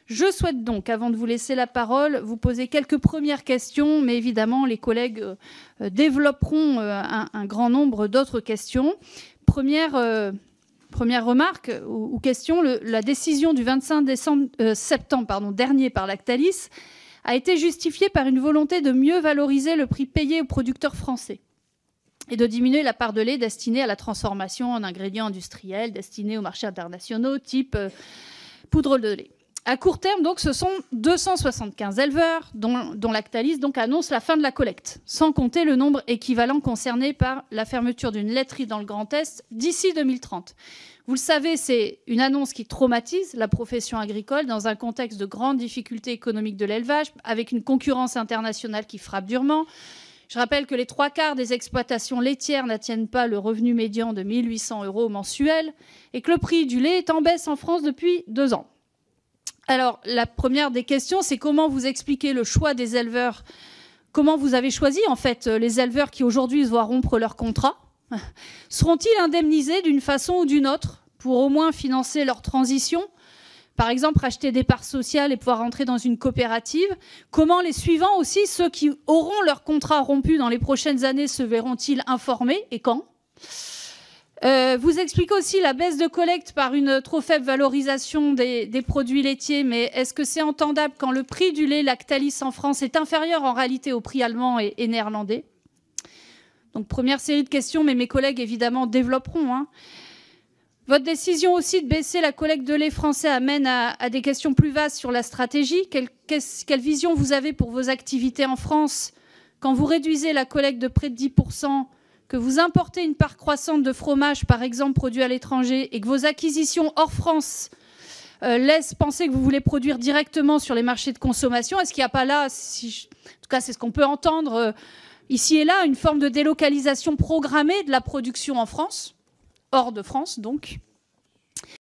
Je souhaite donc, avant de vous laisser la parole, vous poser quelques premières questions, mais évidemment, les collègues développeront un grand nombre d'autres questions. Première remarque ou question, la décision du 25 septembre dernier par Lactalis a été justifiée par une volonté de mieux valoriser le prix payé aux producteurs français et de diminuer la part de lait destinée à la transformation en ingrédients industriels destinés aux marchés internationaux, type poudre de lait. À court terme, donc, ce sont 275 éleveurs dont Lactalis donc, annonce la fin de la collecte, sans compter le nombre équivalent concerné par la fermeture d'une laiterie dans le Grand Est d'ici 2030. Vous le savez, c'est une annonce qui traumatise la profession agricole dans un contexte de grandes difficultés économiques de l'élevage, avec une concurrence internationale qui frappe durement. Je rappelle que les 3/4 des exploitations laitières n'atteignent pas le revenu médian de 1 800 € mensuel et que le prix du lait est en baisse en France depuis 2 ans. Alors, la première des questions, c'est comment vous expliquez le choix des éleveurs. Comment vous avez choisi, en fait, les éleveurs qui aujourd'hui se voient rompre leur contrat? Seront-ils indemnisés d'une façon ou d'une autre pour au moins financer leur transition? Par exemple, acheter des parts sociales et pouvoir entrer dans une coopérative. Comment les suivants aussi, ceux qui auront leur contrat rompu dans les prochaines années, se verront-ils informés et quand? Vous expliquez aussi la baisse de collecte par une trop faible valorisation des produits laitiers, mais est-ce que c'est entendable quand le prix du lait Lactalis en France est inférieur en réalité au prix allemand et néerlandais? Donc première série de questions, mais mes collègues évidemment développeront. Votre décision aussi de baisser la collecte de lait français amène à des questions plus vastes sur la stratégie. Quelle vision vous avez pour vos activités en France quand vous réduisez la collecte de près de 10%, que vous importez une part croissante de fromage, par exemple, produit à l'étranger, et que vos acquisitions hors France laissent penser que vous voulez produire directement sur les marchés de consommation? Est-ce qu'il n'y a pas là, en tout cas c'est ce qu'on peut entendre ici et là, une forme de délocalisation programmée de la production en France, hors de France donc?